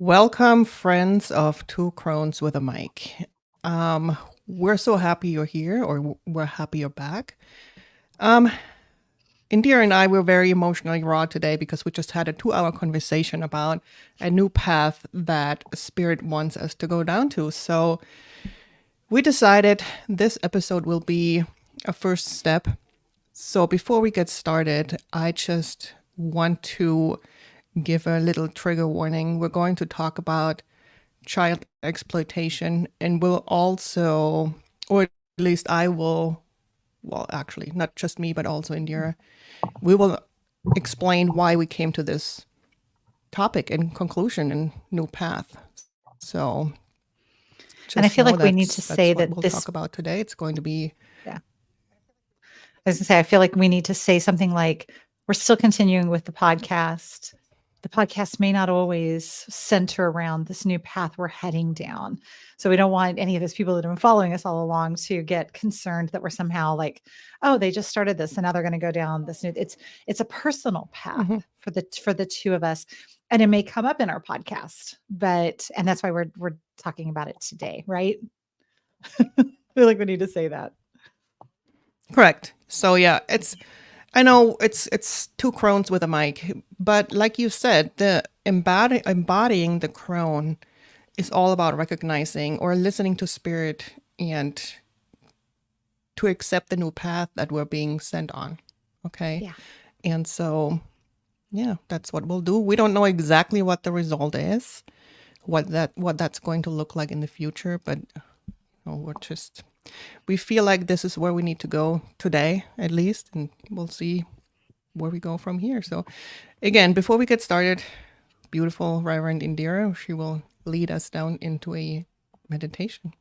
Welcome, friends of Two Crones with a Mic. Um, we're so happy you're here, or we're happy you're back. Um, Indira and I were very emotionally raw today because we just had a 2 hour conversation about a new path that Spirit wants us to go down to. So we decided this episode will be a first step. So before we get started, I just want to give a little trigger warning. We're going to talk about child exploitation, and we'll also, or at least I will, well, actually, not just me, but also Indira, we will explain why we came to this topic and conclusion and new path. So And I just feel know like we need to say that's what that we'll this, talk about today. It's going to be yeah, I was gonna say, I feel like we need to say something like, we're still continuing with the podcast. The podcast may not always center around this new path we're heading down. So we don't want any of those people that have been following us all along to get concerned that we're somehow like, oh, they just started this and now they're going to go down this new. It's a personal path mhm. for the two of us. And it may come up in our podcast, but and that's why we're talking about it today, right? I feel like we need to say that. Correct. So yeah, I know it's two crones with a mic, but like you said, the embodying the crone is all about recognizing or listening to spirit and to accept the new path that we're being sent on. Okay. Yeah. And so, yeah, that's what we'll do. We don't know exactly what the result is, what that's going to look like in the future, but we feel like this is where we need to go today, at least, and we'll see where we go from here. So, again, before we get started, beautiful Reverend Indira, she will lead us down into a meditation.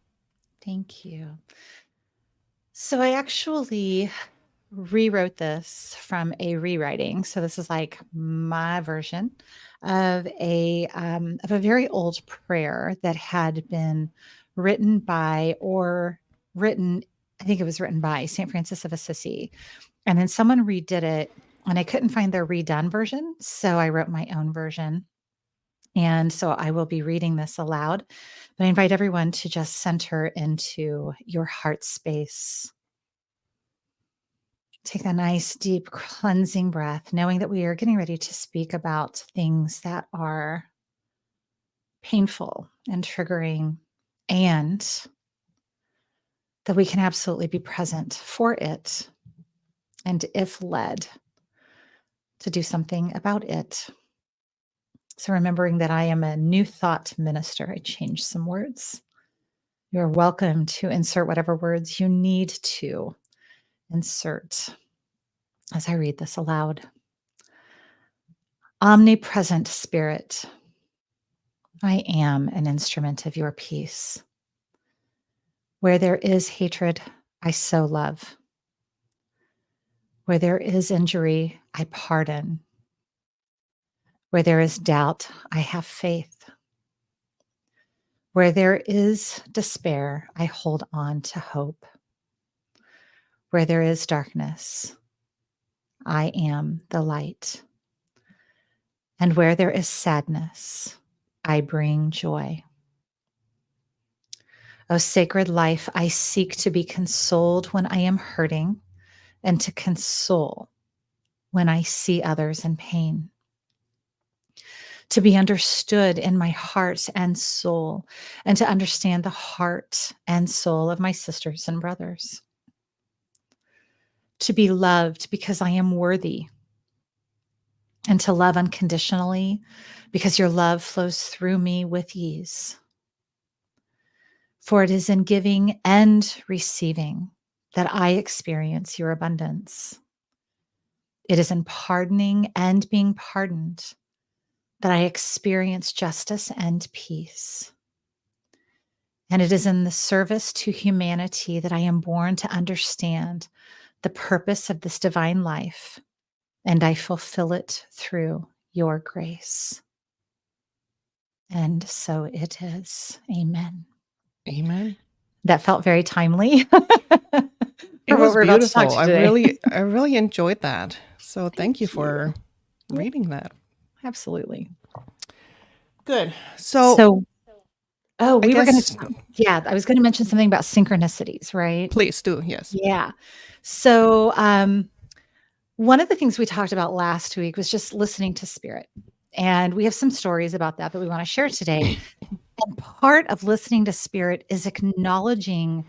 Thank you. So I actually rewrote this from a rewriting. So this is like my version of a very old prayer that had been written by or written. I think it was written by Saint Francis of Assisi, and then someone redid it, and I couldn't find their redone version, so I wrote my own version. And so I will be reading this aloud, but I invite everyone to just center into your heart space. Take a nice, deep, cleansing breath, knowing that we are getting ready to speak about things that are painful and triggering, and that we can absolutely be present for it. And if led, to do something about it. So, remembering that I am a new thought minister, I changed some words. You're welcome to insert whatever words you need to insert as I read this aloud. Omnipresent Spirit, I am an instrument of your peace. Where there is hatred, I sow love. Where there is injury, I pardon. Where there is doubt, I have faith. Where there is despair, I hold on to hope. Where there is darkness, I am the light. And where there is sadness, I bring joy. O sacred life, I seek to be consoled when I am hurting and to console when I see others in pain. To be understood in my heart and soul, and to understand the heart and soul of my sisters and brothers. To be loved because I am worthy, and to love unconditionally because your love flows through me with ease. For it is in giving and receiving that I experience your abundance. It is in pardoning and being pardoned that I experience justice and peace. And it is in the service to humanity that I am born to understand the purpose of this divine life, and I fulfill it through your grace. And so it is. Amen. Amen. That felt very timely It for what was we're about to talk beautiful. to today. I really enjoyed that. So thank you Thank you. for Yeah, reading that. absolutely. Good. So So, oh, I we were going to guess talk. Yeah, I was going to mention something about synchronicities, right? please do. Yes. Yeah. So, one of the things we talked about last week was just listening to spirit. And we have some stories about that that we want to share today. And part of listening to spirit is acknowledging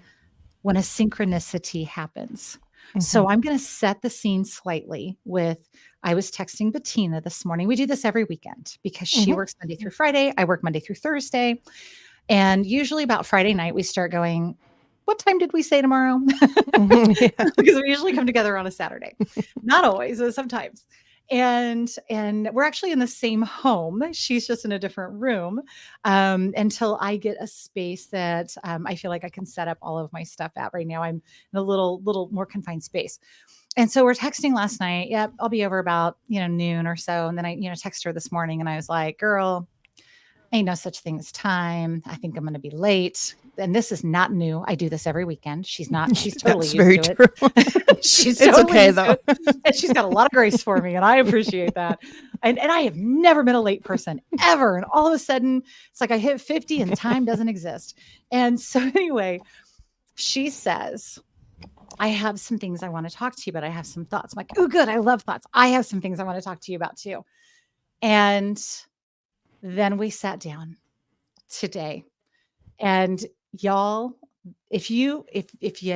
when a synchronicity happens. Hmm. So I'm going to set the scene slightly with I was texting Bettina this morning. We do this every weekend because she Hmm. works Monday through Friday. I work Monday through Thursday. And usually about Friday night, we start going, what time did we say tomorrow? Hmm. Yeah. Because we usually come together on a Saturday. Not always, but sometimes. And we're actually in the same home. She's just in a different room until I get a space that I feel like I can set up all of my stuff at. Right now, I'm in a little more confined space. And so we're texting last night. Yeah, I'll be over about noon or so. And then I text her this morning, and I was like, "Girl, ain't no such thing as time. I think I'm going to be late." And this is not new. I do this every weekend. She's totally That's used very to it. true. She's It's totally okay used to though. it. And she's got a lot of grace for me. And I appreciate that. And I have never been a late person ever. And all of a sudden, it's like I hit 50 and time doesn't exist. And so, anyway, she says, I have some things I want to talk to you about. I have some thoughts. I'm like, oh, good. I love thoughts. I have some things I want to talk to you about too. And then we sat down today. And y'all, if you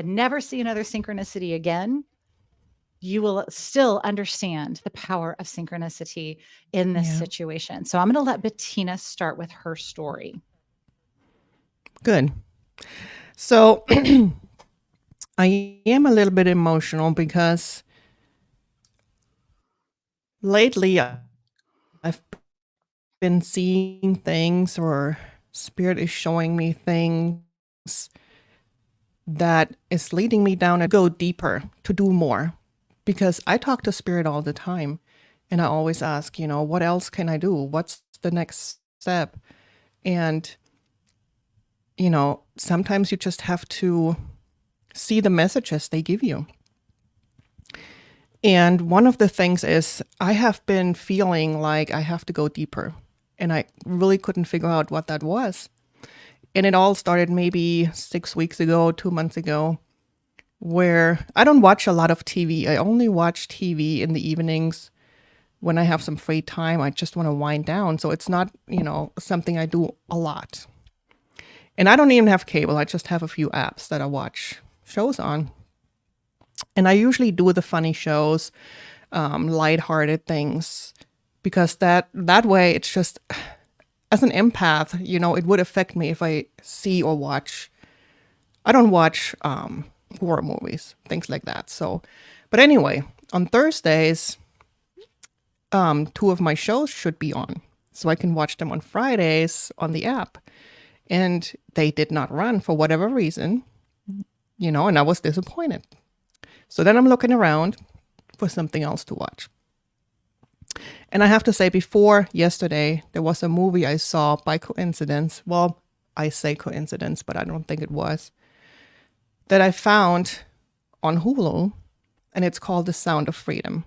never see another synchronicity again, you will still understand the power of synchronicity in this Yeah. situation. So I'm going to let Bettina start with her story. Good. So I am a little bit emotional because lately I've been seeing things, or spirit is showing me things that is leading me down and go deeper to do more, because I talk to spirit all the time and I always ask, what else can I do? What's the next step? And sometimes you just have to see the messages they give you. And one of the things is I have been feeling like I have to go deeper, and I really couldn't figure out what that was. And it all started maybe 6 weeks ago, 2 months ago, where I don't watch a lot of TV. I only watch TV in the evenings when I have some free time. I just want to wind down. So it's not, something I do a lot. And I don't even have cable. I just have a few apps that I watch shows on. And I usually do the funny shows, lighthearted things, because that way it's just, as an empath, it would affect me if I see or watch. I don't watch horror movies, things like that. So, but anyway, on Thursdays, two of my shows should be on, so I can watch them on Fridays on the app. And they did not run for whatever reason, and I was disappointed. So then I'm looking around for something else to watch. And I have to say, before yesterday, there was a movie I saw by coincidence. Well, I say coincidence, but I don't think it was. That I found on Hulu, and it's called The Sound of Freedom.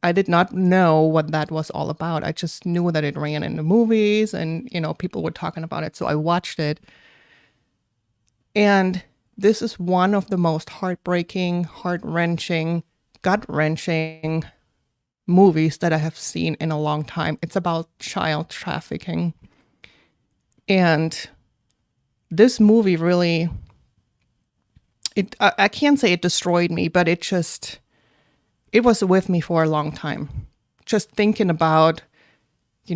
I did not know what that was all about. I just knew that it ran in the movies and, people were talking about it. So I watched it. And this is one of the most heartbreaking, heart-wrenching, gut-wrenching movies that I have seen in a long time. It's about child trafficking. And this movie really, I can't say it destroyed me, but it was with me for a long time. Just thinking about,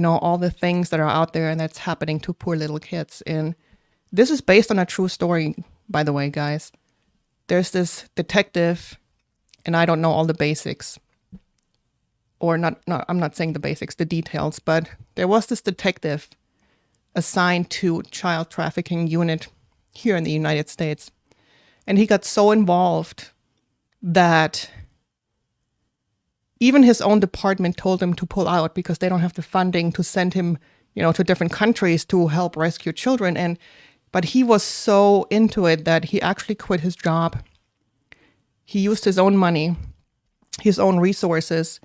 all the things that are out there and that's happening to poor little kids. And this is based on a true story, by the way, guys. There's this detective, and I don't know all the basics. Or not, I'm not saying the basics, the details, but there was this detective assigned to child trafficking unit here in the United States. And he got so involved that even his own department told him to pull out because they don't have the funding to send him, to different countries to help rescue children. But he was so into it that he actually quit his job. He used his own money, his own resources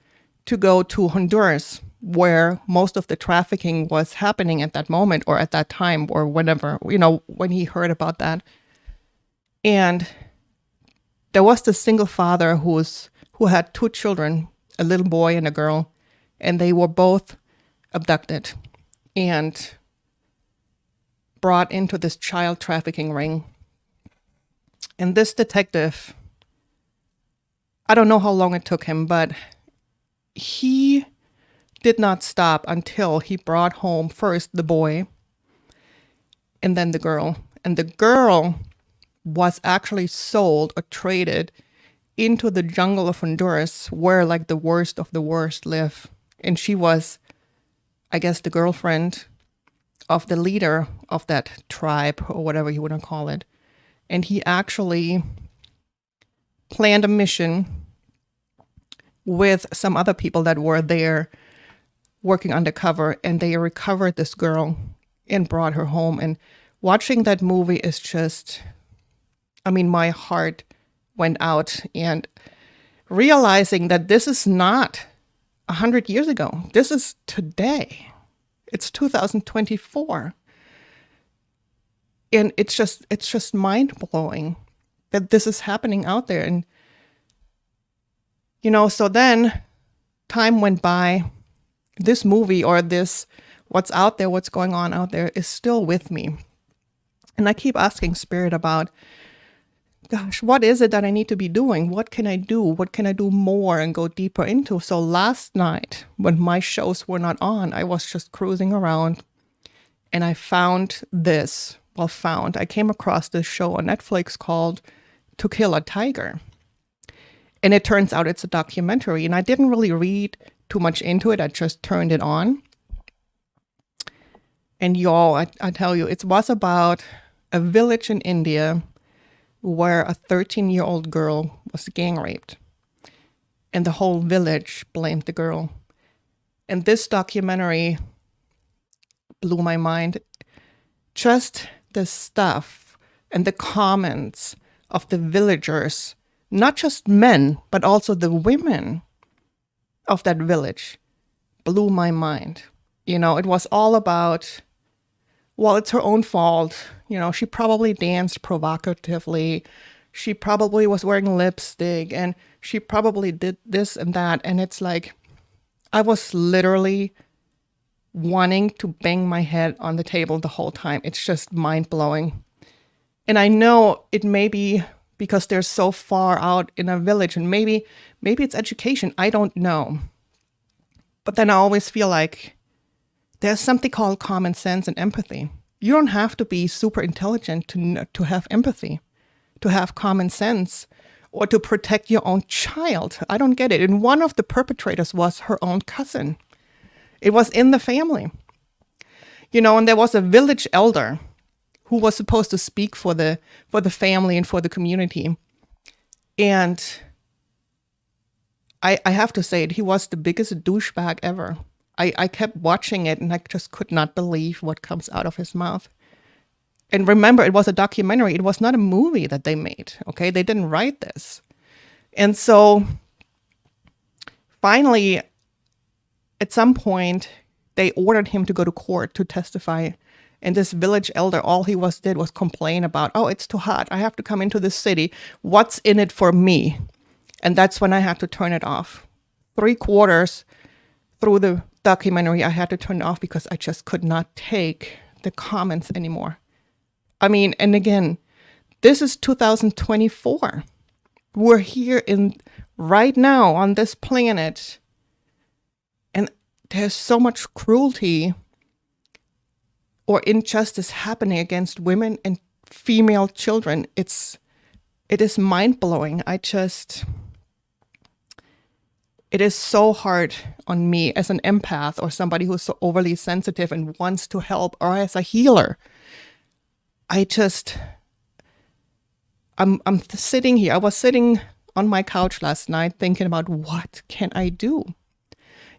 to go to Honduras, where most of the trafficking was happening at that moment or at that time or whenever, when he heard about that. And there was this single father who had two children, a little boy and a girl, and they were both abducted and brought into this child trafficking ring. And this detective, I don't know how long it took him, but he did not stop until he brought home first the boy and then the girl. And the girl was actually sold or traded into the jungle of Honduras where like the worst of the worst live. And she was, I guess, the girlfriend of the leader of that tribe or whatever you want to call it. And he actually planned a mission with some other people that were there working undercover, and they recovered this girl and brought her home. And watching that movie is just, I mean, my heart went out, and realizing that this is not 100 years ago. This is today. It's 2024. And it's just mind-blowing that this is happening out there. And, so then time went by. This movie or this, what's out there, what's going on out there is still with me. And I keep asking Spirit about, gosh, what is it that I need to be doing? What can I do? What can I do more and go deeper into? So last night, when my shows were not on, I was just cruising around and I found this. I came across this show on Netflix called To Kill a Tiger. And it turns out it's a documentary. And I didn't really read too much into it. I just turned it on. And y'all, I tell you, it was about a village in India where a 13-year-old girl was gang raped. And the whole village blamed the girl. And this documentary blew my mind. Just the stuff and the comments of the villagers, not just men, but also the women of that village, blew my mind. It was all about, well, it's her own fault. She probably danced provocatively. She probably was wearing lipstick and she probably did this and that. And it's like, I was literally wanting to bang my head on the table the whole time. It's just mind blowing. And I know it may be because they're so far out in a village, and maybe it's education. I don't know. But then I always feel like there's something called common sense and empathy. You don't have to be super intelligent to have empathy, to have common sense, or to protect your own child. I don't get it. And one of the perpetrators was her own cousin. It was in the family. And there was a village elder who was supposed to speak for the family and for the community. And I have to say it, he was the biggest douchebag ever. I kept watching it and I just could not believe what comes out of his mouth. And remember, it was a documentary. It was not a movie that they made, okay? They didn't write this. And so finally, at some point, they ordered him to go to court to testify. And this village elder, all he did was complain about, oh, it's too hot. I have to come into this city. What's in it for me? And that's when I had to turn it off. 3/4 through the documentary, I had to turn it off because I just could not take the comments anymore. I mean, and again, this is 2024. We're here right now on this planet. And there's so much cruelty or injustice happening against women and female children. It is mind-blowing. It is so hard on me as an empath or somebody who's so overly sensitive and wants to help, or as a healer. I'm sitting here. I was sitting on my couch last night thinking about what can I do?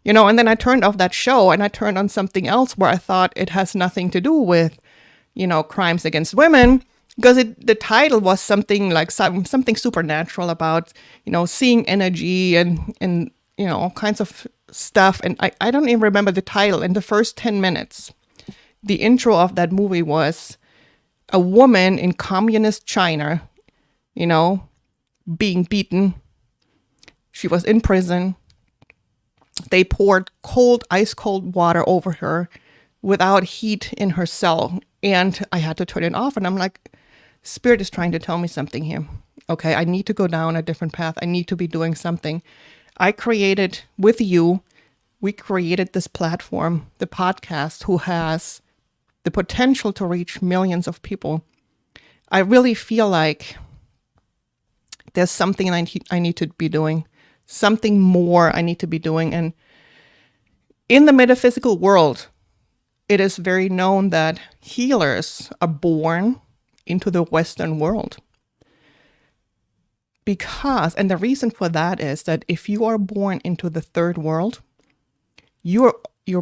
And then I turned off that show and I turned on something else where I thought it has nothing to do with, crimes against women, because the title was something like something supernatural about, seeing energy and all kinds of stuff. And I don't even remember the title. In the first 10 minutes, the intro of that movie was a woman in communist China, you know, being beaten. She was in prison. They poured ice cold water over her without heat in her cell. And I had to turn it off. And I'm like, Spirit is trying to tell me something here. Okay, I need to go down a different path. I need to be doing something. I created with you, we created this platform, the podcast, who has the potential to reach millions of people. I really feel like there's something I need to be doing, something more I need to be doing. And in the metaphysical world, it is very known that healers are born into the Western world. Because, and the reason for that is that if you are born into the third world, you're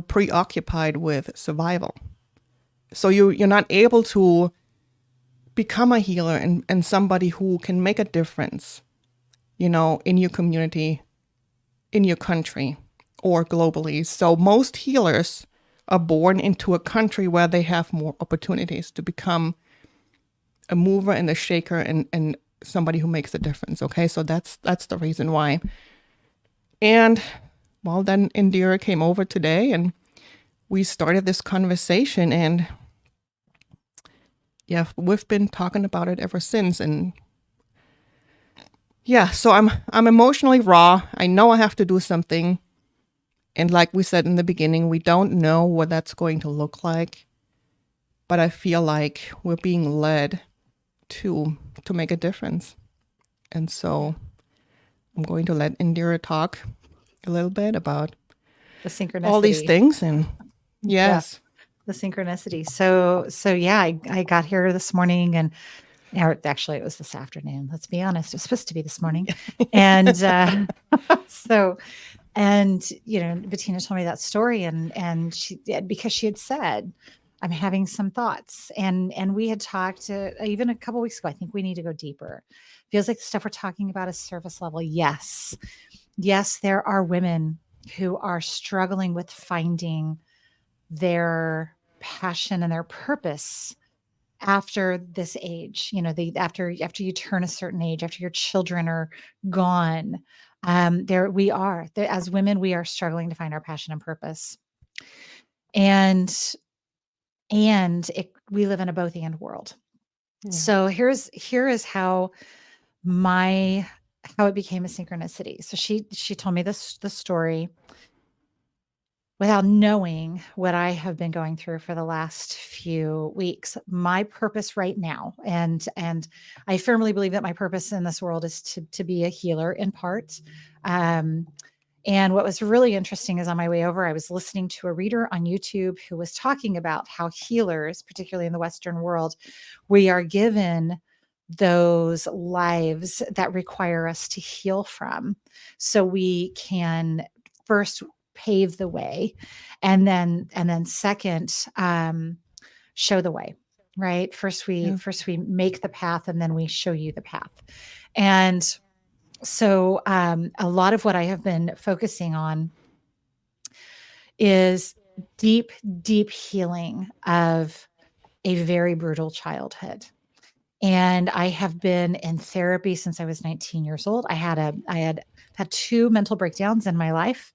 preoccupied with survival. So you're not able to become a healer and somebody who can make a difference, in your community, in your country, or globally. So most healers are born into a country where they have more opportunities to become a mover and a shaker and somebody who makes a difference. Okay, so that's the reason why. And well, then Indira came over today and we started this conversation, and yeah, we've been talking about it ever since. And yeah, so I'm emotionally raw. I know I have to do something. And like we said in the beginning, we don't know what that's going to look like. But I feel like we're being led to make a difference. And so I'm going to let Indira talk a little bit about The all these synchronicity. things. And Yeah. yes. The synchronicity. So yeah, I got here this morning or actually it was this afternoon. Let's be honest. It was supposed to be this morning. And so Bettina told me that story and because she had said, I'm having some thoughts. And we had talked even a couple weeks ago. I think we need to go deeper. Feels like the stuff we're talking about is surface level. Yes. Yes, there are women who are struggling with finding their passion and their purpose after this age, after you turn a certain age, after your children are gone. As women, we are struggling to find our passion and purpose. And we live in a both and world. Yeah. So here is how it became a synchronicity. So she told me the story without knowing what I have been going through for the last few weeks. My purpose right now, and I firmly believe that my purpose in this world is to be a healer in part. And what was really interesting is on my way over, I was listening to a reader on YouTube who was talking about how healers, particularly in the Western world, we are given those lives that require us to heal from, so we can first pave the way, and then second, show the way. Right? Yeah. First we make the path, and then we show you the path. And so a lot of what I have been focusing on is deep, deep healing of a very brutal childhood. And I have been in therapy since I was 19 years old. I had had two mental breakdowns in my life,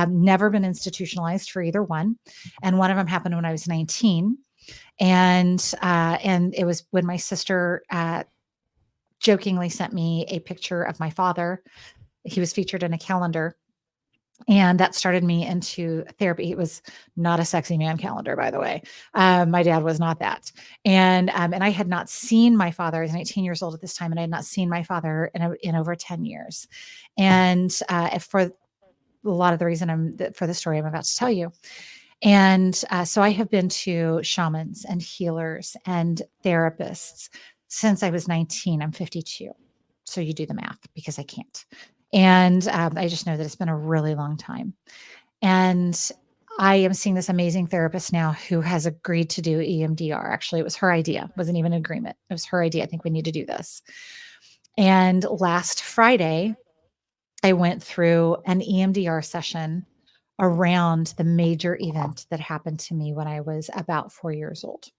never been institutionalized for either one. And one of them happened when I was 19. And it was when my sister jokingly sent me a picture of my father. He was featured in a calendar, and that started me into therapy. It was not a sexy man calendar, by the way. My dad was not that. And I had not seen my father. I was 19 years old at this time, and I had not seen my father in over 10 years. And for a lot of the reason for the story I'm about to tell you. And so I have been to shamans and healers and therapists since I was 19. I'm 52. So you do the math, because I can't. And I just know that it's been a really long time. And I am seeing this amazing therapist now who has agreed to do EMDR. Actually, it was her idea. It wasn't even an agreement. It was her idea. I think we need to do this. And last Friday, I went through an EMDR session around the major event that happened to me when I was about 4 years old.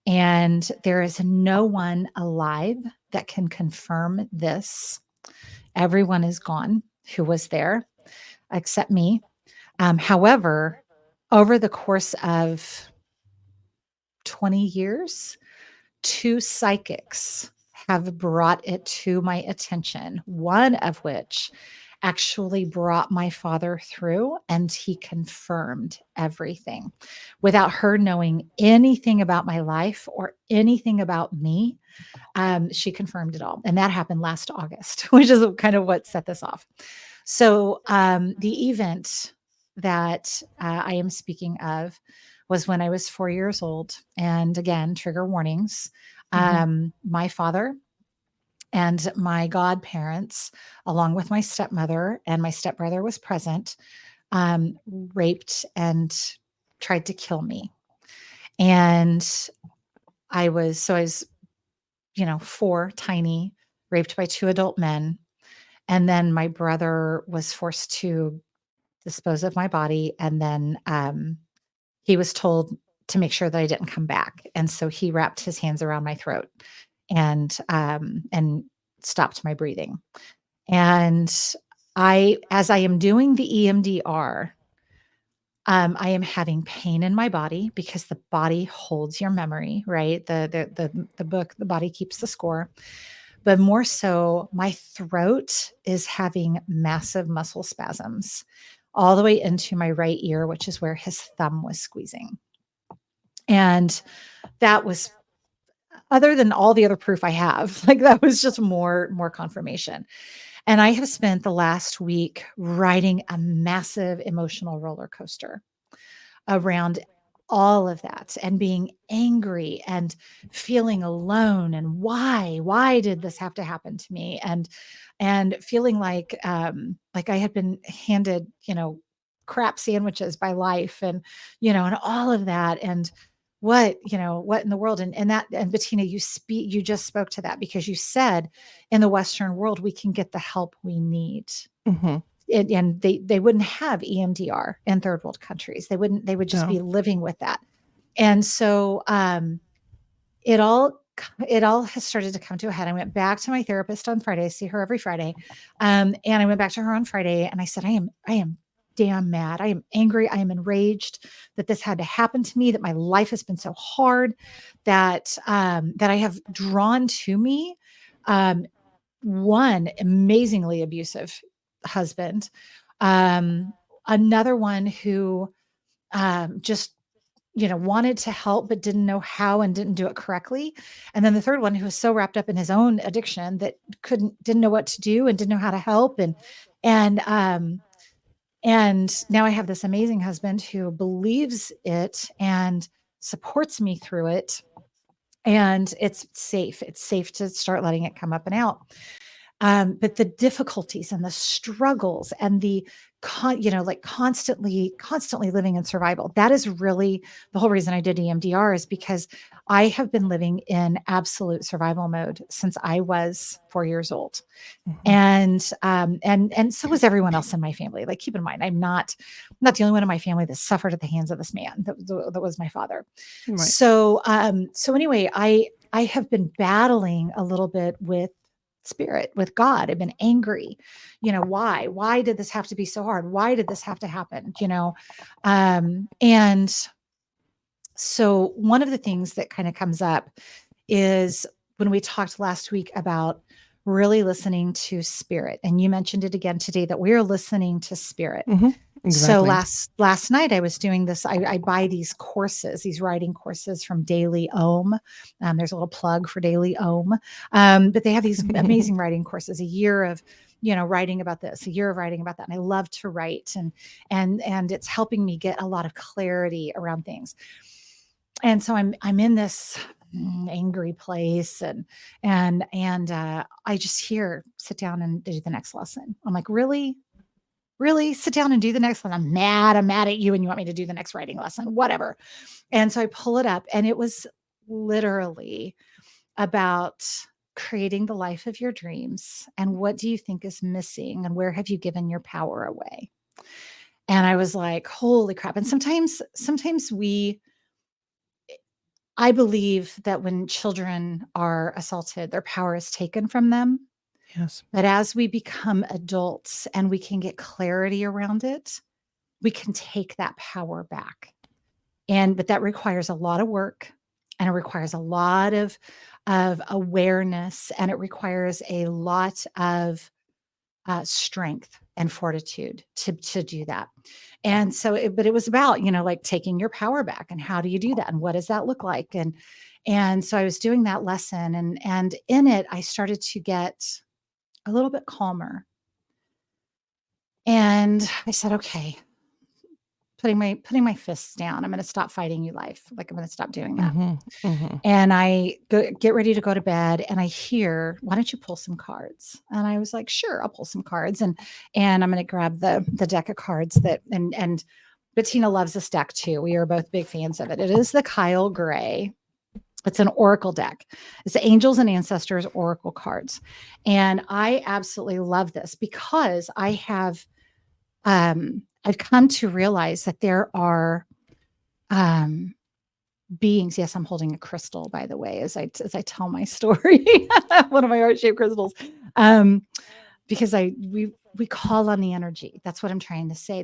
And there is no one alive that can confirm this. Everyone is gone who was there except me. However, over the course of 20 years, two psychics have brought it to my attention, one of which actually brought my father through, and he confirmed everything without her knowing anything about my life or anything about me. She confirmed it all. And that happened last August, which is kind of what set this off. So, the event that I am speaking of was when I was 4 years old. And again, trigger warnings. Mhm. My father and my godparents, along with my stepmother and my stepbrother was present, raped and tried to kill me. And I was, 4, tiny, raped by 2 adult men. And then my brother was forced to dispose of my body. And then he was told to make sure that I didn't come back. And so he wrapped his hands around my throat and stopped my breathing. And as I am doing the EMDR, I am having pain in my body because the body holds your memory, right? The book, The Body Keeps the Score. But more so, my throat is having massive muscle spasms all the way into my right ear, which is where his thumb was squeezing. And that was, other than all the other proof I have, like that was just more confirmation. And I have spent the last week riding a massive emotional roller coaster around all of that and being angry and feeling alone and why did this have to happen to me, and feeling like I had been handed, crap sandwiches by life, and all of that, and what in the world, and that, and Bettina, you just spoke to that because you said in the Western world we can get the help we need, Mhm. and they wouldn't have EMDR in third world countries. They would just be No. living with that. And so it all it all has started to come to a head. I went back to my therapist on Friday. I see her every Friday. And I went back to her on Friday and I said, I am damn mad. I am angry. I am enraged that this had to happen to me, that my life has been so hard, that I have drawn to me um, one amazingly abusive husband, um, another one who just wanted to help but didn't know how and didn't do it correctly, and then the third one who was so wrapped up in his own addiction that didn't know what to do and didn't know how to help, and and now I have this amazing husband who believes it and supports me through it, and it's safe to start letting it come up and out. But the difficulties and the struggles and like constantly living in survival. That is really the whole reason I did EMDR, is because I have been living in absolute survival mode since I was 4 years old. Mhm. And so was everyone else in my family. Like, keep in mind, I'm not the only one in my family that suffered at the hands of this man that was my father. Right. So anyway, I have been battling a little bit with spirit, with God. I've been angry. Why did this have to be so hard? Why did this have to happen? And so one of the things that kind of comes up is when we talked last week about really listening to spirit, and you mentioned it again today that we're listening to spirit. Mhm. So Exactly. last night I was doing this. I buy these courses, these writing courses from Daily Ohm. There's a little plug for Daily Ohm, but they have these amazing writing courses. A year of writing about this, a year of writing about that, and I love to write, and it's helping me get a lot of clarity around things. And so I'm in this angry place, and I just hear, sit down and do the next lesson. I'm like, really sit down and do the next one. I'm mad at you and you want me to do the next writing lesson, whatever. And so I pull it up, and it was literally about creating the life of your dreams, and what do you think is missing, and where have you given your power away. And I was like, holy crap. And sometimes I believe that when children are assaulted, their power is taken from them. Yes. But as we become adults and we can get clarity around it, we can take that power back. But that requires a lot of work, and it requires a lot of awareness, and it requires a lot of strength and fortitude to do that. And so, but it was about, like taking your power back, and how do you do that, and what does that look like? And so I was doing that lesson, and in it, I started to get a little bit calmer. And I said, okay, putting my fists down. I'm going to stop fighting you, life. Like, I'm going to stop doing that. Mhm. Mhm. And I get ready to go to bed, and I hear, "Why don't you pull some cards?" And I was like, "Sure, I'll pull some cards." And I'm going to grab the deck of cards that and Bettina loves this deck too. We are both big fans of it. It is the Kyle Gray. It's an oracle deck. It's the Angels and Ancestors oracle cards. And I absolutely love this because I've come to realize that there are um beings. Yes, I'm holding a crystal, by the way, as I tell my story. One of my heart-shaped crystals. Um, because we call on the energy. That's what I'm trying to say.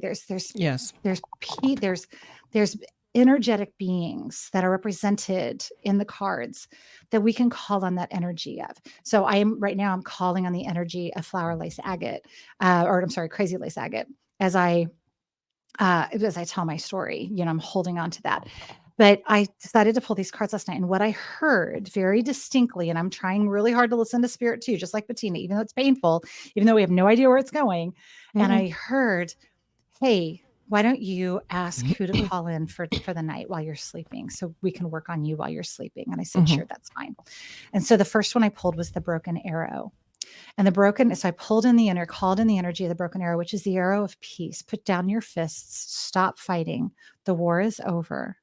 Yes. There's there's energetic beings that are represented in the cards that we can call on that energy of. So I'm calling on the energy of flower lace agate, or I'm sorry, crazy lace agate, as I tell my story. I'm holding on to that. But I decided to pull these cards last night, and what I heard very distinctly, and I'm trying really hard to listen to spirit too, just like Bettina, even though it's painful, even though we have no idea where it's going. And Mhm. I heard, "Hey, why don't you ask who to call in for the night while you're sleeping, so we can work on you while you're sleeping?" And I said, Mhm. "Sure, that's fine." And so the first one I pulled was the broken arrow. And the broken, so I called in the energy of the broken arrow, which is the arrow of peace. Put down your fists, stop fighting. The war is over.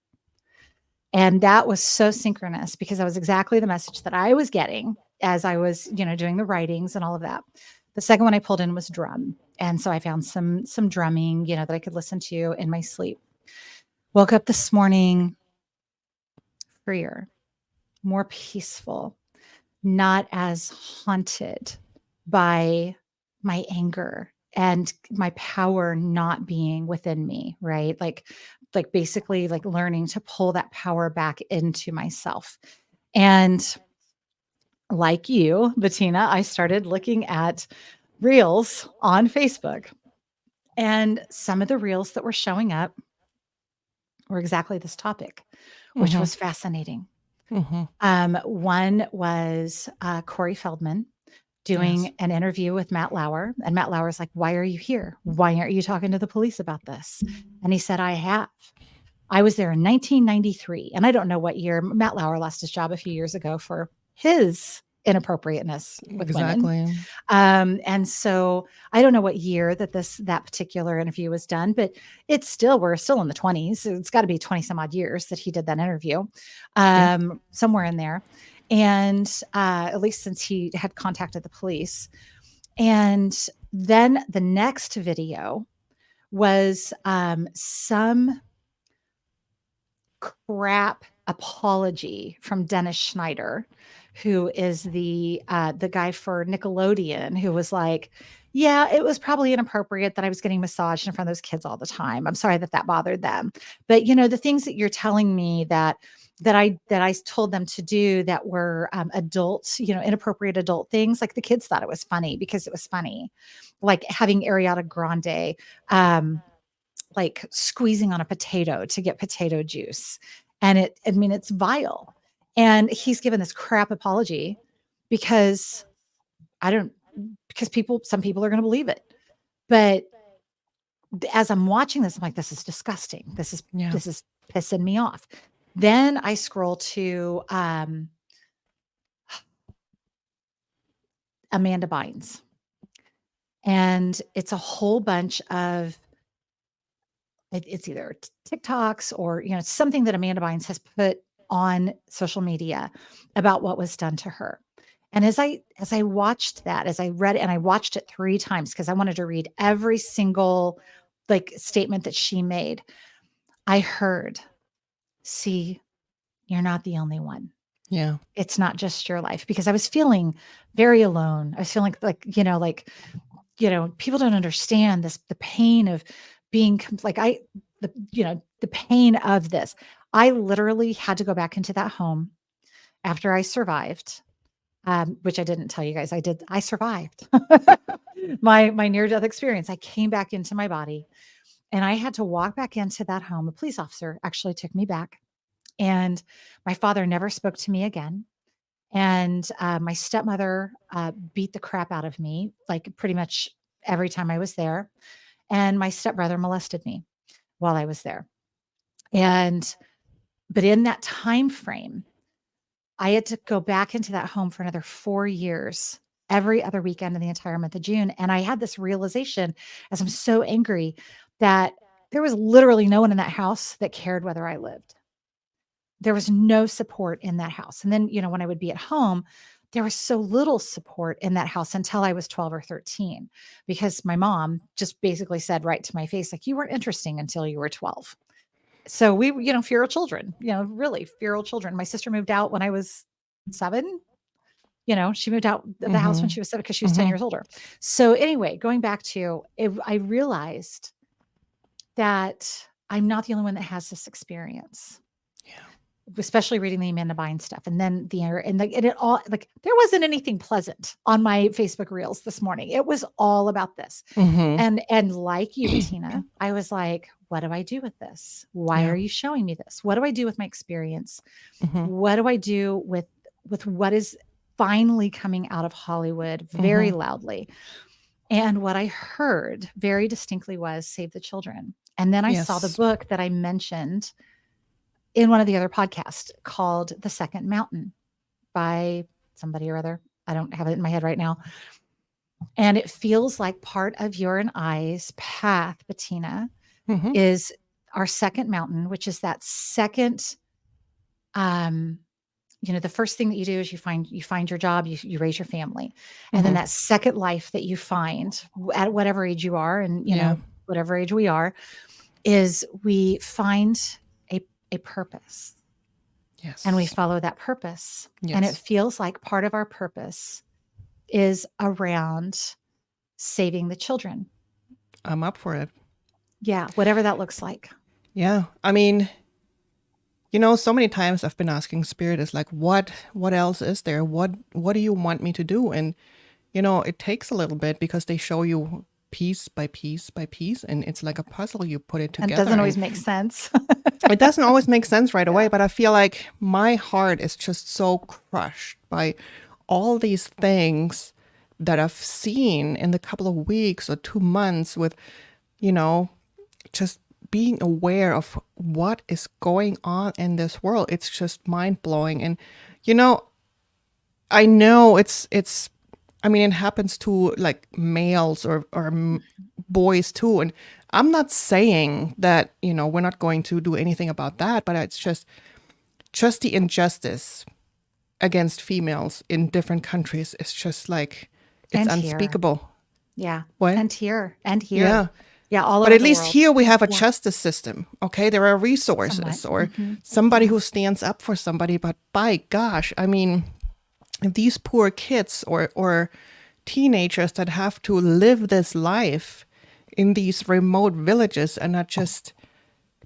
And that was so synchronous because that was exactly the message that I was getting as I was, doing the writings and all of that. The second one I pulled in was drum. And so I found some drumming, that I could listen to in my sleep. Woke up this morning freer, more peaceful, not as haunted by my anger and my power not being within me, right? Like basically like learning to pull that power back into myself. And like you, Bettina, I started looking at reels on Facebook. And some of the reels that were showing up were exactly this topic, which Mhm. was fascinating. Mhm. One was Corey Feldman Yes. doing an interview with Matt Lauer. And Matt Lauer's like, "Why are you here? Why aren't you talking to the police about this?" And he said, "I have. I was there in 1993." And I don't know what year. Matt Lauer lost his job a few years ago for his inappropriateness with women. Exactly. And so I don't know what year that particular interview was done, but we're still in the 20s. It's got to be 20 some odd years that he did that interview, Yeah. somewhere in there. And at least since he had contacted the police. And then the next video was some crap apology from Dennis Schneider, who is the guy for Nickelodeon, who was like, "Yeah, it was probably inappropriate that I was getting massaged in front of those kids all the time. I'm sorry that bothered them, but the things that you're telling me that I told them to do that were adult, inappropriate adult things. Like the kids thought it was funny because it was funny, like having Ariana Grande." Like squeezing on a potato to get potato juice. And it's vile. And he's given this crap apology because I don't, because some people are going to believe it. But as I'm watching this, I'm like, this is disgusting. Yeah. This is pissing me off. Then I scroll to Amanda Bynes, and it's a whole bunch of it's either TikToks or something that Amanda Bynes has put on social media about what was done to her. And as I watched that, as I read it, and I watched it 3 times because I wanted to read every single like statement that she made. I heard, see, you're not the only one. Yeah. It's not just your life, because I was feeling very alone. I was feeling like, people don't understand this, the pain of being the pain of this. I literally had to go back into that home after I survived, which I didn't tell you guys. I survived my near death experience. I came back into my body, and I had to walk back into that home. A police officer actually took me back, and my father never spoke to me again. And my stepmother beat the crap out of me, like pretty much every time I was there. And my stepbrother molested me while I was there. And but in that time frame, I had to go back into that home for another 4 years, every other weekend in the entire month of June. And I had this realization, as I'm so angry, that there was literally no one in that house that cared whether I lived. There was no support in that house. And then, when I would be at home, there was so little support in that house until I was 12 or 13, because my mom just basically said right to my face, like, you weren't interesting until you were 12. So we, feral children, really feral children. My sister moved out when I was 7. She moved out of the house when Mm-hmm. she was 7 because she was 10 Mm-hmm. years older. So anyway, going back to it, I realized that I'm not the only one that has this experience, Yeah. especially reading the Amanda Bynes stuff. And then and it all, like, there wasn't anything pleasant on my Facebook reels this morning. It was all about this. Mm-hmm. And like you, Bettina, I was like, what do I do with this? Why Yeah. are you showing me this? What do I do with my experience? Mm-hmm. What do I do with what is finally coming out of Hollywood very Mm-hmm. loudly? And what I heard very distinctly was save the children. And then I saw the Yes. book that I mentioned in one of the other podcasts called The Second Mountain by somebody or other. I don't have it in my head right now. And it feels like part of your and I's path, Bettina, Mm-hmm. is our second mountain, which is that second, um, the first thing that you do is you find your job, you raise your family. And then Mm-hmm. that second life that you find at whatever age you are, and Yeah. whatever age we are, is we find a purpose, and we Yes. follow that purpose. And it Yes. feels like part of our purpose is around saving the children. I'm up for it. Yeah, whatever that looks like. Yeah. I mean, so many times I've been asking Spirit is like, what else is there? What do you want me to do? And it takes a little bit because they show you piece by piece by piece, and it's like a puzzle. You put it And it together, doesn't and always make sense. it doesn't always make sense right away. Yeah. But I feel like my heart is just so crushed by all these things that I've seen in the couple of weeks or 2 months with, you know, just being aware of what is going on in this world. It's just mind blowing. And, you know, I know it's I mean, it happens to like males or boys too. And I'm not saying that, we're not going to do anything about that, but it's just the injustice against females in different countries is just like, it's And here. unspeakable. Yeah. What? And here. And here. Yeah. Yeah, all But over at the least world. here we have a Yeah. justice system. Okay. There are Somewhat. resources or Hmm. somebody Yeah. who stands up for somebody. But by gosh, I mean, these poor kids or teenagers that have to live this life in these remote villages and are just,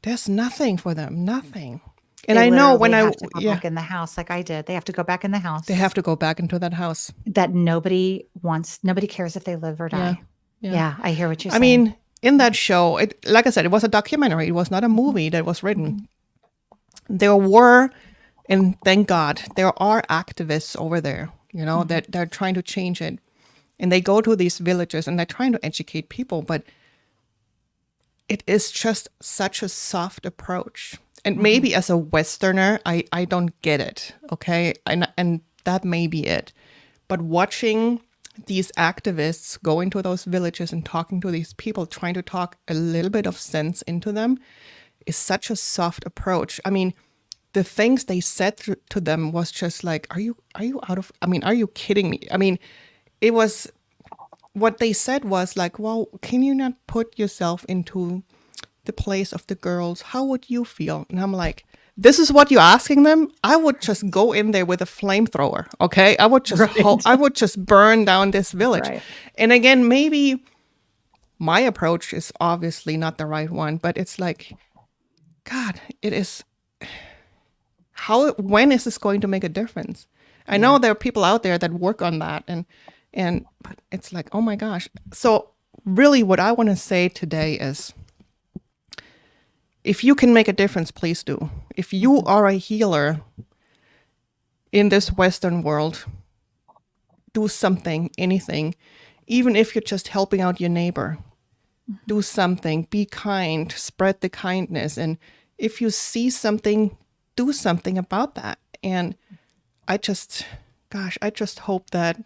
there's nothing for them, nothing. And They I know literally have to go yeah, back in the house like I did. They have to go back in the they house have to go back into that house. that nobody wants. Nobody cares if they live or Yeah. die. Yeah. Yeah, I hear what you're I saying. mean, in that show, like I said, it was a documentary. It was not a Mhm. movie that was written. Mhm. There were, and thank God, there are activists over there, Mhm. that they're trying to change it. And they go to these villages and they're trying to educate people, but it is just such a soft approach. And Mhm. maybe as a Westerner, I don't get it. Okay. And that may be it. But watching these activists go into those villages and talking to these people, trying to talk a little bit of sense into them, is such a soft approach. I mean, the things they said to them was just like, are you out of, I mean, are you kidding me? I mean, it was what they said was like, well, can you not put yourself into the place of the girls? How would you feel? And I'm like, this is what you're asking them? I would just go in there with a flamethrower, okay? Right. I would just burn down this village. Right. And again, maybe my approach is obviously not the right one, but it's like, God, it is how when is this going to make a difference? I Yeah. know there are people out there that work on that, and but it's like, oh my gosh. So really what I want to say today is, if you can make a difference, please do. If you Mhm. are a healer in this Western world, do something, anything, even if you're just helping out your neighbor. Do something, be kind, spread the kindness. And if you see something, do something about that. And I just, gosh, I just hope that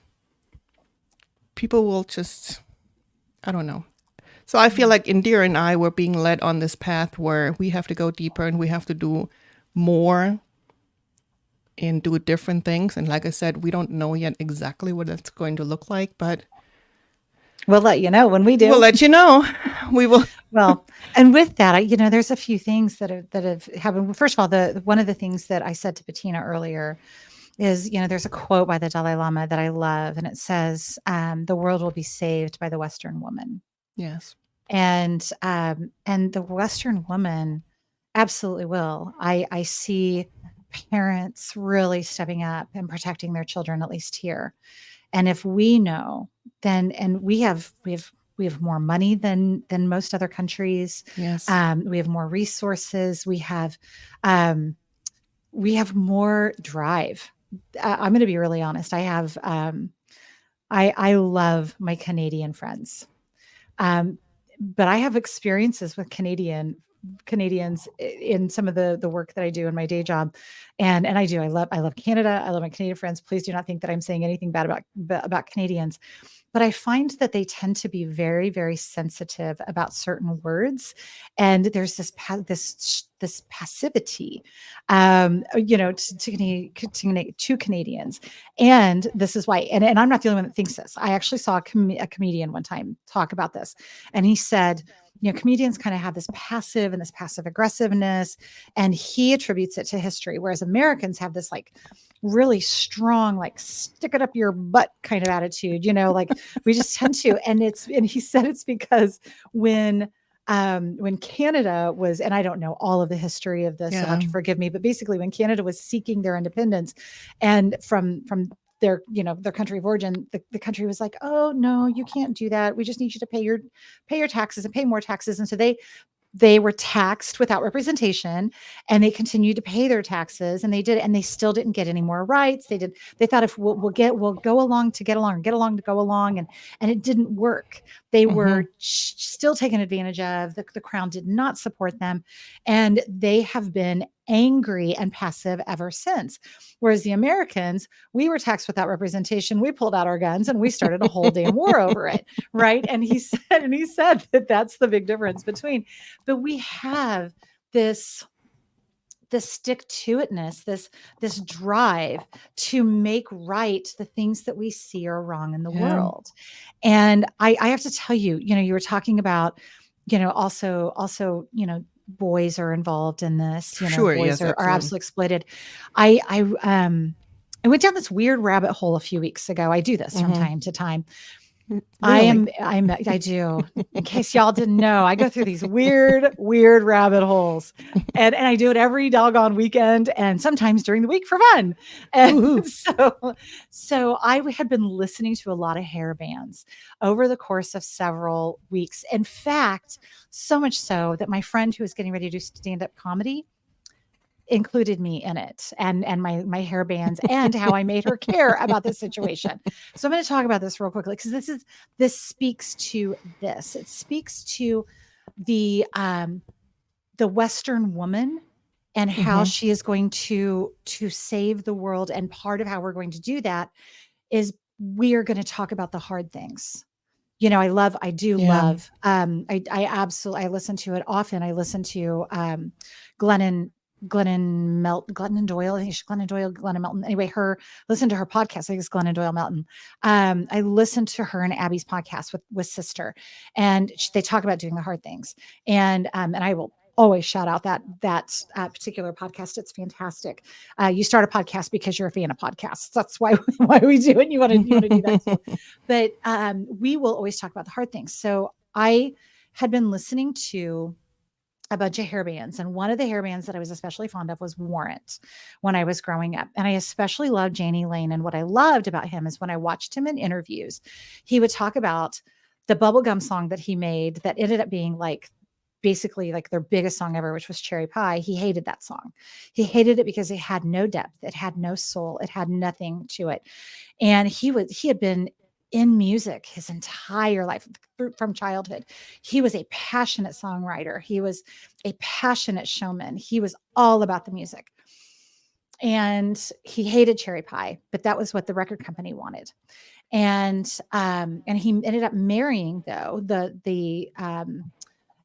people will just, I don't know. So I feel Yeah. like Indira and I were being led on this path where we have to go deeper and we have to do more and do different things. And like I said, we don't know yet exactly what it's going to look like, but We'll let you know when we we'll do. let you know. We will. Well, and with that, there's a few things that have happened. First of all, the one of the things that I said to Bettina earlier is, there's a quote by the Dalai Lama that I love, and it says, "The world will be saved by the Western woman." Yes. And the Western woman absolutely will. I see parents really stepping up and protecting their children, at least here. And if we know, then and we have more money than most other countries. Yes. We have more resources. Um, we have more drive. I'm going to be really honest. I love my Canadian friends. Um, but I have experiences with Canadians in some of the work that I do in my day job, and I do. I love Canada. I love my Canadian friends. Please do not think that I'm saying anything bad about Canadians, but I find that they tend to be very, very sensitive about certain words, and there's this passivity, to Canadians, and this is why. And I'm not the only one that thinks this. I actually saw a comedian one time talk about this, and he said, comedians kind of have this passive and this passive aggressiveness, and he attributes it to history, whereas Americans have this like really strong, like stick it up your butt kind of attitude, like we just tend to. And he said it's because when Canada was, and I don't know all of the history of this, you'll have Yeah. to forgive me, but basically when Canada was seeking their independence and from their country of origin, the country was like, oh no, you can't do that. We just need you to pay your taxes and pay more taxes. And so they were taxed without representation, and they continued to pay their taxes, and they did, and they still didn't get any more rights. They thought, if we'll go along to get along to go along, and it didn't work. They Mm-hmm. were still taken advantage of. The crown did not support them, and they have been angry and passive ever since. Whereas the Americans, we were taxed without representation. We pulled out our guns and we started a whole damn war over it, right? And he said that that's the big difference between. But we have this stick to itness, this drive to make right the things that we see are wrong in the Yeah. world. And I have to tell you, you were talking about, also, boys are involved in this, Sure. boys Yes. are Absolutely. absolutely exploited. I went down this weird rabbit hole a few weeks ago. I do this from Mm-hmm. time to time. Really. I do. In case y'all didn't know, I go through these weird rabbit holes. And I do it every doggone weekend and sometimes during the week for fun. And Woohoo. so I had been listening to a lot of hair bands over the course of several weeks. In fact, so much so that my friend who was getting ready to do stand-up comedy included me in it, and my hair bands, and how I made her care about this situation. So I'm going to talk about this real quickly, because this speaks to this. It speaks to the Western woman and how Mm-hmm. she is going to save the world. And part of how we're going to do that is we are going to talk about the hard things. I do Yeah. love, I absolutely, I listen to it often. I listen to Glennon. Glennon Doyle. I think she's Glennon Doyle, Glennon Melton. Anyway, listen to her podcast. I think it's Glennon Doyle Melton. I listened to her and Abby's podcast with Sister, and they talk about doing the hard things. And I will always shout out that particular podcast. It's fantastic. You start a podcast because you're a fan of podcasts. That's why we do it. And you want to do that too. But we will always talk about the hard things. So I had been listening to a bunch of hair bands. And one of the hair bands that I was especially fond of was Warrant when I was growing up. And I especially loved Janie Lane. And what I loved about him is when I watched him in interviews, he would talk about the bubblegum song that he made that ended up being like basically like their biggest song ever, which was Cherry Pie. He hated that song. He hated it because it had no depth, it had no soul, it had nothing to it. And he had been in music his entire life from childhood. He was a passionate songwriter. He was a passionate showman. He was all about the music. And he hated Cherry Pie, but that was what the record company wanted. And he ended up marrying though the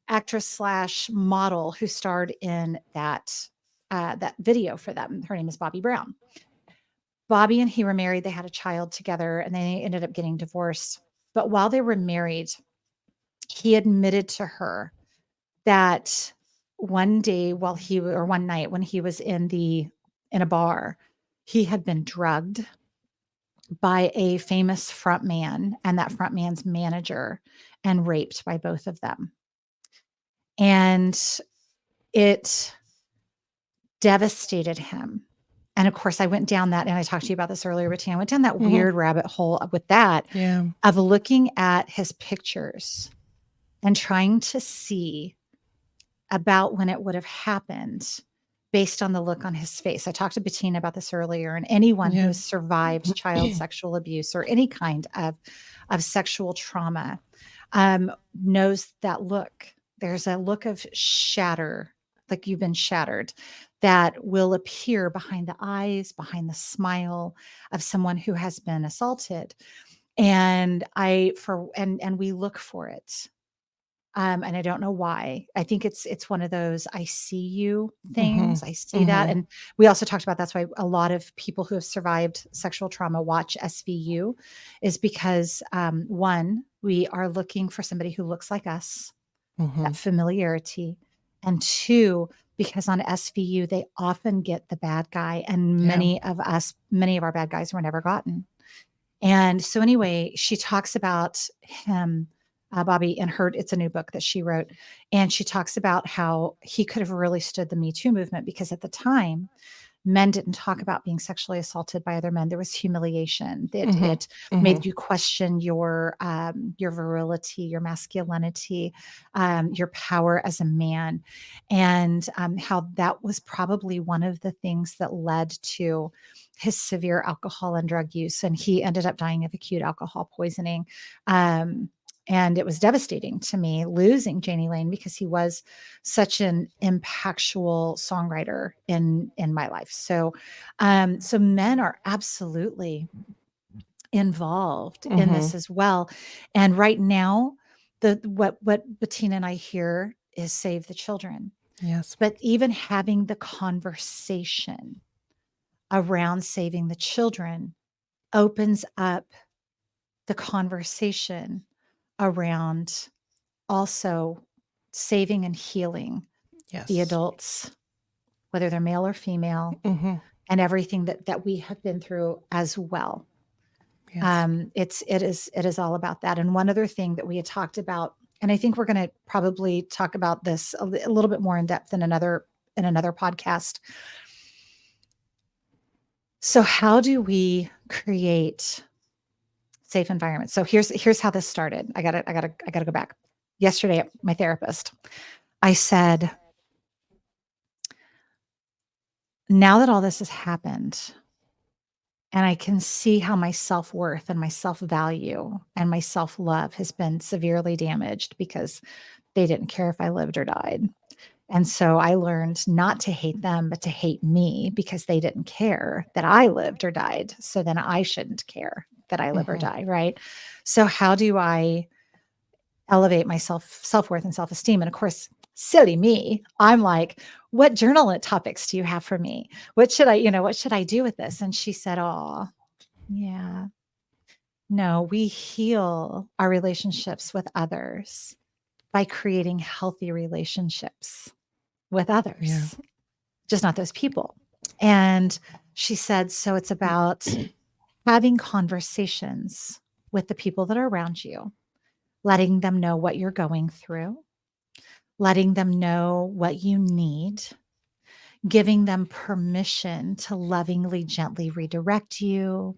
actress slash model who starred in that video for them. Her name is Bobby Brown. Bobby and he were married. They had a child together and they ended up getting divorced. But while they were married, he admitted to her that one day one night when he was in a bar, he had been drugged by a famous front man and that front man's manager and raped by both of them. And it devastated him. And of course, I went down that, and I talked to you about this earlier, Bettina. I went down that weird rabbit hole with that of looking at his pictures and trying to see about when it would have happened based on the look on his face. I talked to Bettina about this earlier, and anyone who has survived child sexual abuse or any kind of sexual trauma knows that look. There's a look of shatter, like you've been shattered, that will appear behind the eyes, behind the smile of someone who has been assaulted. And we look for it. And I don't know why. I think it's one of those I see you things. I see that. And we also talked about that's why a lot of people who have survived sexual trauma watch SVU, is because one, we are looking for somebody who looks like us, that familiarity. And two, because on SVU, they often get the bad guy. And many of our bad guys were never gotten. And so anyway, she talks about him, Bobby, in it's a new book that she wrote. And she talks about how he could have really stood the Me Too movement because at the time, men didn't talk about being sexually assaulted by other men. There was humiliation. It made you question your virility, your masculinity, your power as a man, and how that was probably one of the things that led to his severe alcohol and drug use. And he ended up dying of acute alcohol poisoning. And it was devastating to me losing Janie Lane because he was such an impactful songwriter in my life. So men are absolutely involved in this as well. And right now, what Bettina and I hear is save the children. Yes. But even having the conversation around saving the children opens up the conversation around also saving and healing the adults, whether they're male or female, and everything that we have been through as well. Yes. It is all about that. And one other thing that we had talked about, and I think we're going to probably talk about this a little bit more in depth in another podcast. So how do we create safe environments? So here's how this started. I gotta go back. Yesterday, my therapist, I said, now that all this has happened, and I can see how my self-worth and my self-value and my self-love has been severely damaged because they didn't care if I lived or died. And so I learned not to hate them, but to hate me because they didn't care that I lived or died. So then I shouldn't care that I live or die, right? So how do I elevate my self-worth and self-esteem? And of course, silly me. I'm like, what journal topics do you have for me? What should what should I do with this? And she said, oh, yeah, no, we heal our relationships with others by creating healthy relationships with Yeah. others, just not those people. And she said, so it's about having conversations with the people that are around you, letting them know what you're going through, letting them know what you need, giving them permission to lovingly, gently redirect you,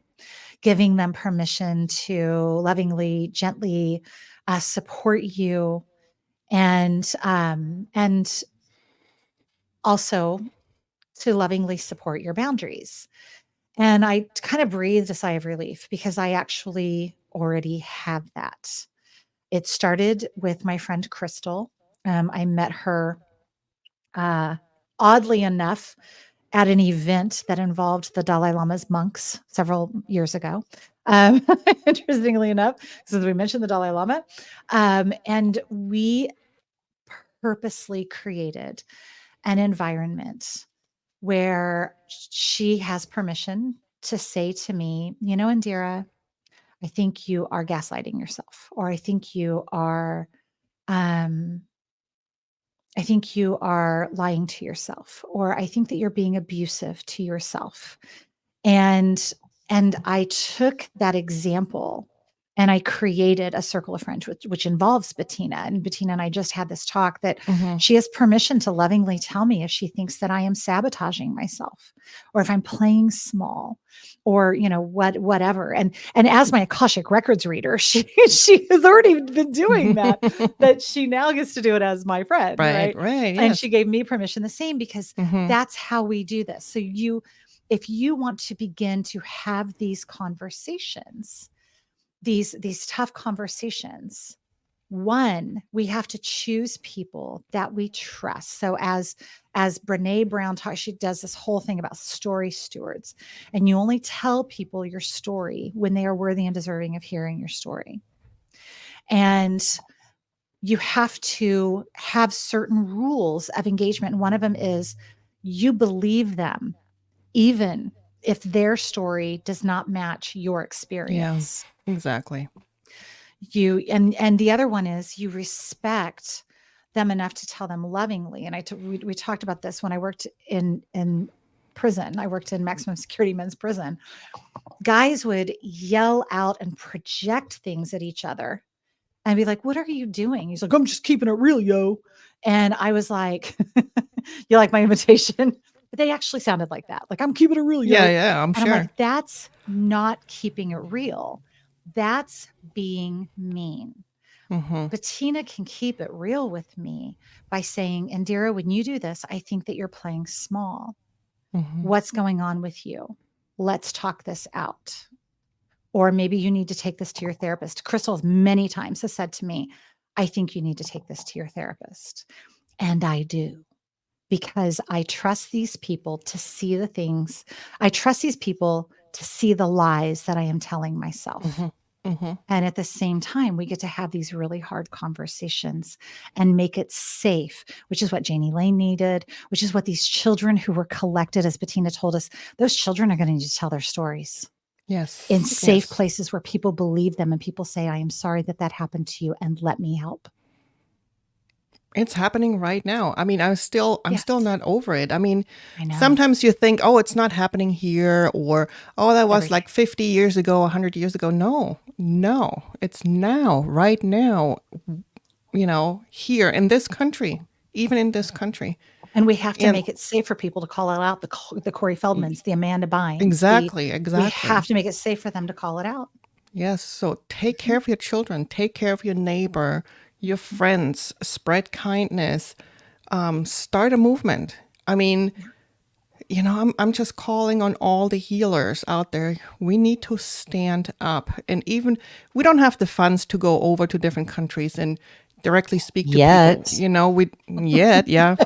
giving them permission to lovingly, gently support you, and also to lovingly support your boundaries. And I kind of breathed a sigh of relief because I actually already have that. It started with my friend Crystal. I met her, uh, oddly enough, at an event that involved the Dalai Lama's monks several years ago. Um, Interestingly enough, since we mentioned the Dalai Lama, and we purposely created an environment where she has permission to say to me, Indira, I think you are gaslighting yourself, or um, I think you are lying to yourself, or I think that you're being abusive to yourself. And I took that example and I created a circle of friends, which involves Bettina. And Bettina and I just had this talk that Hmm. she has permission to lovingly tell me if she thinks that I am sabotaging myself, or if I'm playing small, or whatever. And as my Akashic Records reader, she has already been doing that, but she now gets to do it as my friend, Right, right? right, And yes. she gave me permission the same, because Hmm. that's how we do this. So if you want to begin to have these conversations, these tough conversations, one, we have to choose people that we trust. So as Brene Brown talks, she does this whole thing about story stewards, and you only tell people your story when they are worthy and deserving of hearing your story. And you have to have certain rules of engagement. And one of them is you believe them even if their story does not match your Yeah, experience. exactly. And the other one is you respect them enough to tell them lovingly. And we talked about this when I worked in prison. I worked in maximum security men's prison. Guys would yell out and project things at each other and be like, "What are you doing?" He's like, "I'm just keeping it real, yo." And I was like, "You like my invitation?" But they actually sounded like that. Like, "I'm keeping it real, Yeah, yo." yeah, I'm And I'm sure. like, "That's not keeping it real. That's being mean." Hmm. Bettina can keep it real with me by saying, "Indira, when you do this, I think that you're playing small. Hmm. What's going on with you? Let's talk this out." Or maybe you need to take this to your therapist. Crystal many times has said to me, I think you need to take this to your therapist. And I do, because I trust these people to see the things. I trust these people to see the lies that I am telling myself. Hmm. Hmm. And at the same time, we get to have these really hard conversations and make it safe, which is what Janie Lane needed, which is what these children who were collected, as Bettina told us, those children are going to need to tell their stories in Yes, safe yes. places where people believe them and people say, I am sorry that that happened to you and let me help. It's happening right now. I mean, I'm still Yes, not over it. I mean, I know. sometimes you think, "Oh, it's not happening here," or "Oh, that was Every day. like 50 years ago, 100 years ago." No. No. It's now, right now, here in this country, even in this country. And we have to And make it safe for people to call it out. The Corey Feldmans, the Amanda Bynes, exactly, we exactly. have to make it safe for them to call it out. Yes, so take care Mhm. of your children, take care of your neighbor, your friends, spread kindness, start a movement. I mean, Yeah. I'm just calling on all the healers out there. We need to stand up. And even we don't have the funds to go over to different countries and directly speak to people. Yet. We yet, yeah.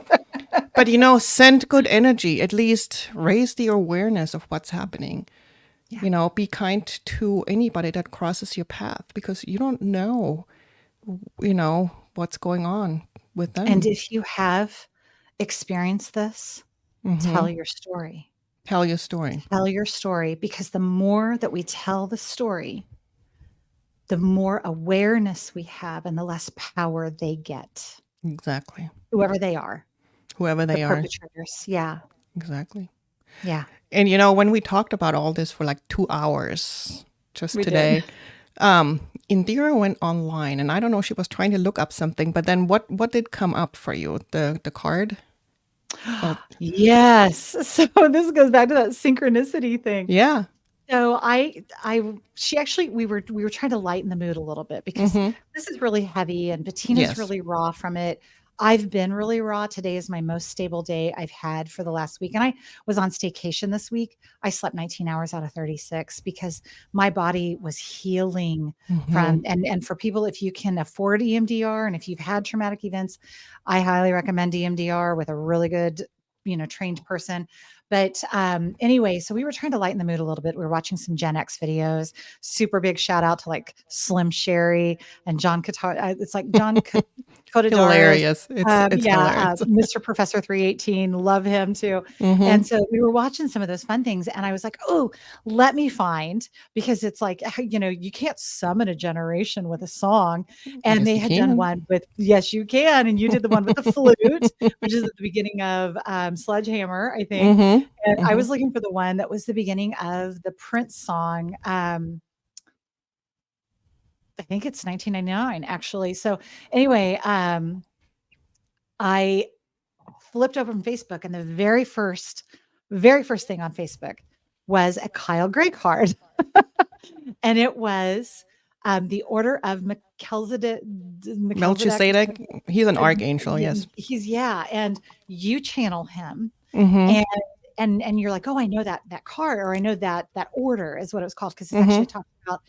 But send good energy, at least raise the awareness of what's happening. Yeah. Be kind to anybody that crosses your path because you don't know, what's going on. with And them. if you have experienced this, Mm-hmm. tell your story. Tell your story. Tell your story, because the more that we tell the story, the more awareness we have and the less power they get, Exactly. whoever they are, Whoever the they are. perpetrators. Yeah. Exactly. Yeah. And when we talked about all this for like 2 hours just We did. today, Indira went online, and I don't know, she was trying to look up something, but then what did come up for you? The card? Oh, Yes. So this goes back to that synchronicity thing. yeah. So she actually, we were trying to lighten the mood a little bit because Mm-hmm. this is really heavy and Bettina's Yes. really raw from it. I've been really raw. Today is my most stable day I've had for the last week. And I was on staycation this week. I slept 19 hours out of 36 because my body was healing Mm-hmm. from, and for people, if you can afford EMDR and if you've had traumatic events, I highly recommend EMDR with a really good, trained person. But anyway, so we were trying to lighten the mood a little bit. We were watching some Gen X videos. Super big shout out to like Slim Sherry and John Qatar. It's like Cotadara's. Hilarious. It's hilarious. Mr. Professor 318, love him too. Mm-hmm. And so we were watching some of those fun things, and I was like, oh, let me find, because it's like, you can't summon a generation with a song. And Yes, they you had done can. one with, yes, you can. And you did the one with the flute, which is at the beginning of Sledgehammer, I think. Mm-hmm. And I Mm-hmm. was looking for the one that was the beginning of the Prince song. I think it's 1999, actually. So anyway, I flipped open Facebook, and the very first thing on Facebook was a Kyle Gray card. And it was the Order of Melchizedek. Melchizedek, he's an uh, archangel, yes. yeah, and you channel him, Mm-hmm. and you're like, oh, I know that card, or I know that order is what it was called, because it's Mm-hmm. actually talking about.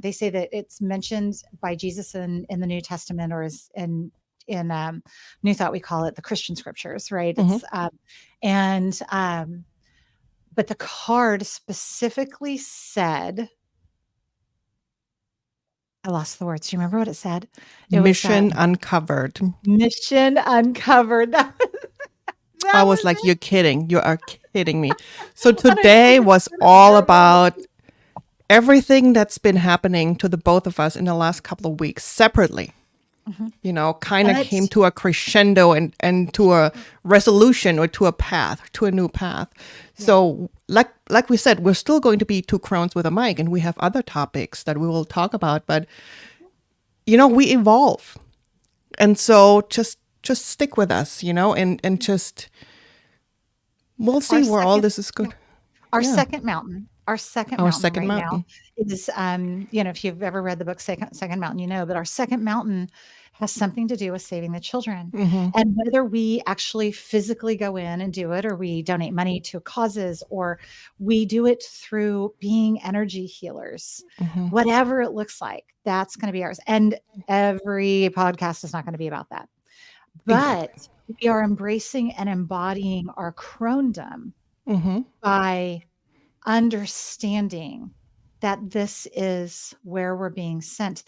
They say that it's mentioned by Jesus in the New Testament, or is in New Thought, we call it the Christian scriptures, right? Mm-hmm. And but the card specifically said, I lost the words. Do you remember what it said? It was Mission uncovered. mission uncovered. I That was was like, you're it. kidding. You are kidding me. So And I today couldn't was put it all verbally. about everything that's been happening to the both of us in the last couple of weeks separately. Mhm. Kind of came But to a crescendo and to a resolution, or to a path, to a new path. yeah, So like we said, we're still going to be two crones with a mic, and we have other topics that we will talk about, but we evolve. And so just stick with us, and just we'll our see where all second this is yeah, good. our Yeah. second Our mountain second right now mountain. is, if you've ever read the book Second Mountain, but our second mountain has something to do with saving the children. Mm-hmm. And whether we actually physically go in and do it, or we donate money to causes, or we do it through being energy healers, Mm-hmm. whatever it looks like, that's going to be ours. And every podcast is not going to be about that. But Exactly. we are embracing and embodying our crondom Mm-hmm. by understanding that this is where we're being sent.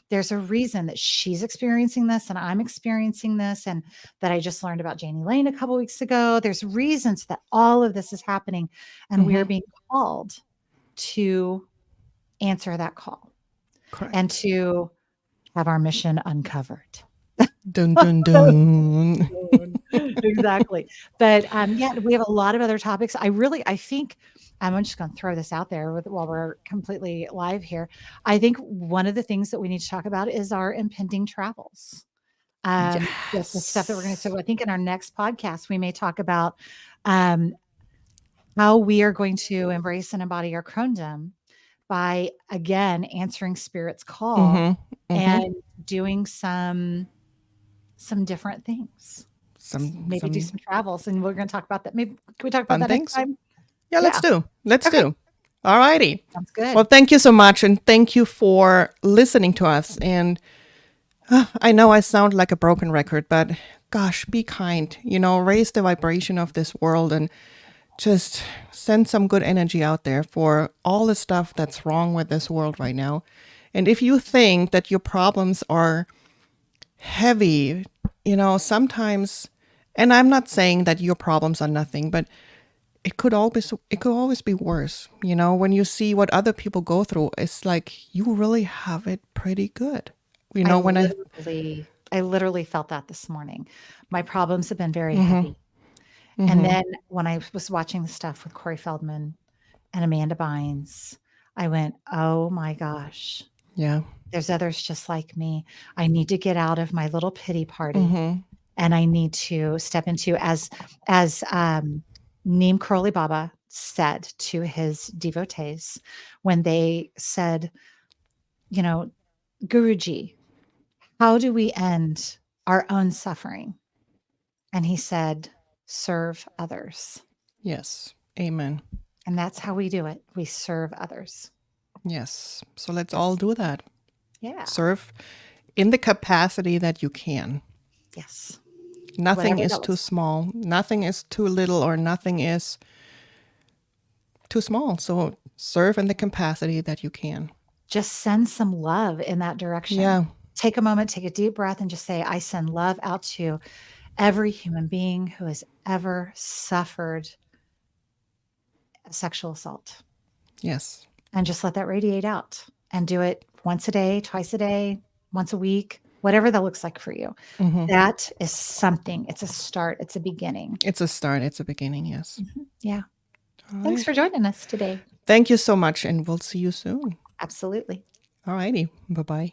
There's a reason that she's experiencing this and I'm experiencing this, and that I just learned about Janie Lane a couple weeks ago. There's reasons that all of this is happening, and we Mm-hmm. are being called to answer that call and Correct. to have our mission uncovered. Dun dun dun. Exactly. But yeah, we have a lot of other topics. I think I'm just going to throw this out there while we're completely live here. I think one of the things that we need to talk about is our impending travels. The stuff that we're going to. Yes. So I think in our next podcast we may talk about um, how we are going to embrace and embody our crondom by, again, answering Spirit's call Mm-hmm. Mm-hmm. and doing some different things. Maybe do Some some travels, and we're gonna talk about that. Maybe can we talk about fun that next things. time? Yeah, let's Yeah. do. Let's Okay. do. All righty. Sounds Well, good. thank you so much, and thank you for listening to us. And I know I sound like a broken record, but gosh, be kind. Raise the vibration of this world, and just send some good energy out there for all the stuff that's wrong with this world right now. And if you think that your problems are heavy. Sometimes, and I'm not saying that your problems are nothing, but it could always be worse. When you see what other people go through, it's like you really have it pretty good. I When I I literally felt that this morning. My problems have been very mhm, heavy. And mhm, then when I was watching the stuff with Corey Feldman and Amanda Bynes, I went, "Oh my gosh, yeah, there's others just like me. I need to get out of my little pity party mhm, and I need to step into," as Neem Karoli Baba said to his devotees when they said, you know, "Guruji, how do we end our own suffering?" And he said, "Serve others." yes, amen, And that's how we do it. We serve others. yes. So let's all Yes. do that. Yeah. Serve in the capacity that you can. Yes. Nothing Whatever is that too looks like. small, nothing is too little, or nothing is too small. So serve in the capacity that you can. Just send some love in that direction. Yeah, Take a moment, take a deep breath, and just say, I send love out to every human being who has ever suffered a sexual assault. yes. And just let that radiate out and do it once a day, twice a day, once a week, whatever that looks like for you. Hmm. That is something. It's a start, it's a beginning. It's a start, it's a beginning, yes. Yeah. All Thanks right. for joining us today. Thank you so much, and we'll see you soon. Absolutely. All righty. Bye bye.